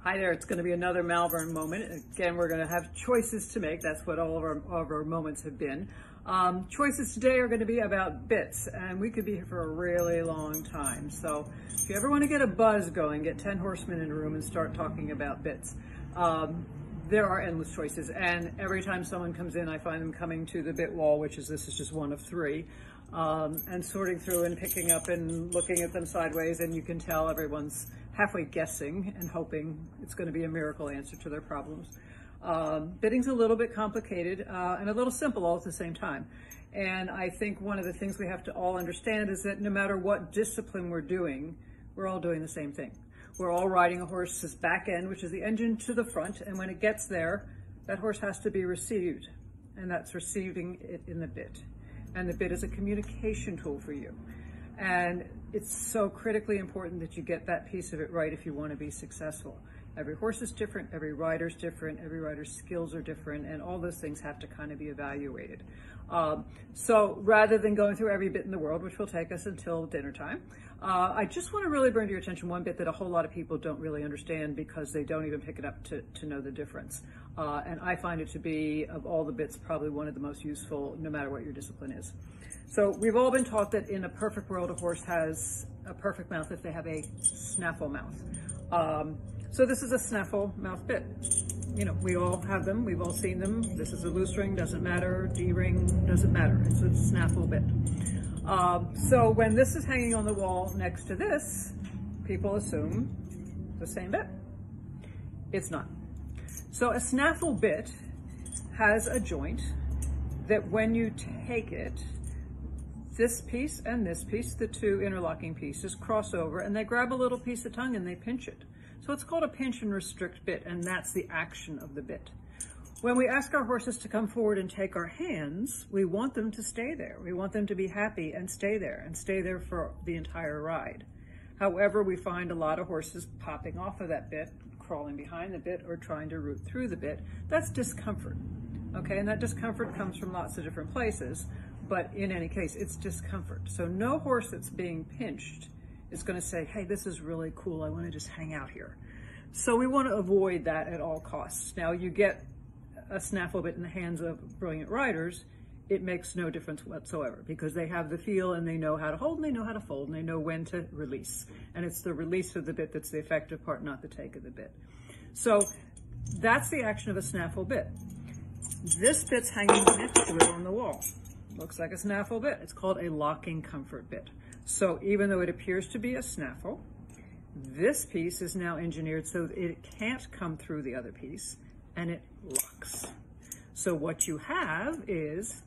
Hi there, it's going to be another Malvern moment. Again, we're going to have choices to make. That's what all of our moments have been. Choices today are going to be about bits, and we could be here for a really long time. So if you ever want to get a buzz going, get 10 horsemen in a room and start talking about bits. There are endless choices, and every time someone comes in, I find them coming to the bit wall, this is just one of three, and sorting through and picking up and looking at them sideways, and you can tell everyone's halfway guessing and hoping it's going to be a miracle answer to their problems. Bitting's a little bit complicated and a little simple all at the same time. And I think one of the things we have to all understand is that no matter what discipline we're doing, we're all doing the same thing. We're all riding a horse's back end, which is the engine, to the front, and when it gets there, that horse has to be received, and that's receiving it in the bit. And the bit is a communication tool for you. And it's so critically important that you get that piece of it right if you want to be successful. Every horse is different, every rider's different, every rider's skills are different, and all those things have to kind of be evaluated. So rather than going through every bit in the world, which will take us until dinner time, I just want to really bring to your attention one bit that a whole lot of people don't really understand because they don't even pick it up to know the difference. And I find it to be, of all the bits, probably one of the most useful, no matter what your discipline is. So we've all been taught that in a perfect world, a horse has a perfect mouth if they have a snaffle mouth. So this is a snaffle mouth bit. You know, we all have them, we've all seen them. This is a loose ring, doesn't matter. D-ring, doesn't matter. It's a snaffle bit. So when this is hanging on the wall next to this, people assume the same bit. It's not. So a snaffle bit has a joint that when you take it, this piece and this piece, the two interlocking pieces, cross over and they grab a little piece of tongue and they pinch it. So it's called a pinch and restrict bit, and that's the action of the bit. When we ask our horses to come forward and take our hands, we want them to stay there. We want them to be happy and stay there for the entire ride. However, we find a lot of horses popping off of that bit, crawling behind the bit, or trying to root through the bit. That's discomfort, okay? And that discomfort comes from lots of different places, but in any case, it's discomfort. So no horse that's being pinched is going to say, hey, this is really cool, I want to just hang out here. So we want to avoid that at all costs. Now, you get a snaffle bit in the hands of brilliant riders, it makes no difference whatsoever because they have the feel and they know how to hold and they know how to fold and they know when to release. And it's the release of the bit that's the effective part, not the take of the bit. So that's the action of a snaffle bit. This bit's hanging next to it on the wall. Looks like a snaffle bit. It's called a locking comfort bit. So even though it appears to be a snaffle, this piece is now engineered so that it can't come through the other piece and it locks. So what you have is,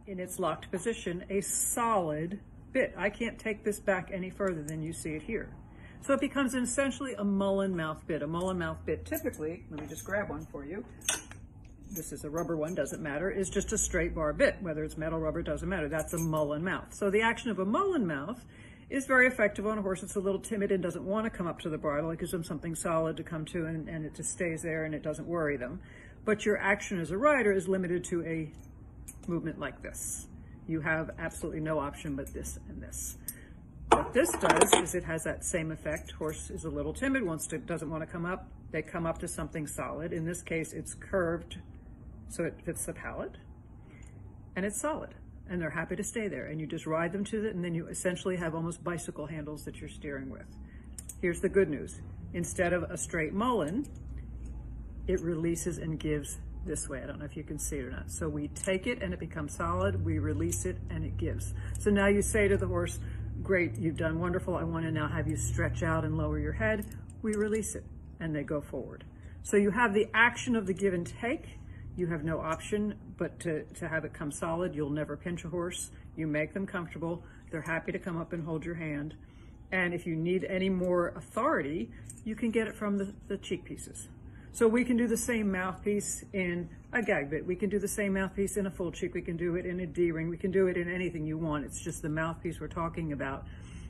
in its locked position, a solid bit. I can't take this back any further than you see it here. So it becomes essentially a mullen mouth bit. A mullen mouth bit typically, let me just grab one for you. This is a rubber one, doesn't matter, is just a straight bar bit. Whether it's metal, rubber, doesn't matter. That's a mullen mouth. So the action of a mullen mouth is very effective on a horse that's a little timid and doesn't want to come up to the bridle. It gives them something solid to come to and it just stays there and it doesn't worry them. But your action as a rider is limited to a movement like this. You have absolutely no option but this and this. What this does is it has that same effect. Horse is a little timid, doesn't want to come up. They come up to something solid. In this case, it's curved so it fits the palate, and it's solid, and they're happy to stay there. And you just ride them to it, and then you essentially have almost bicycle handles that you're steering with. Here's the good news. Instead of a straight mullen, it releases and gives this way. I don't know if you can see it or not. So we take it and it becomes solid, we release it and it gives. So now you say to the horse, great, you've done wonderful, I want to now have you stretch out and lower your head. We release it and they go forward. So you have the action of the give and take. You have no option but to have it come solid. You'll never pinch a horse. You make them comfortable. They're happy to come up and hold your hand. And if you need any more authority, you can get it from the cheek pieces. So we can do the same mouthpiece in a gag bit. We can do the same mouthpiece in a full cheek. We can do it in a D-ring. We can do it in anything you want. It's just the mouthpiece we're talking about.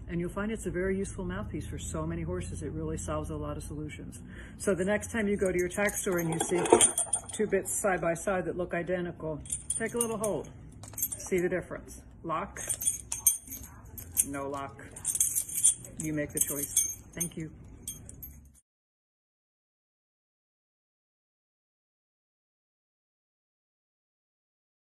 And you'll find it's a very useful mouthpiece for so many horses. It really solves a lot of solutions. So the next time you go to your tack store and you see two bits side by side that look identical, take a little hold. See the difference. Lock, no lock. You make the choice. Thank you.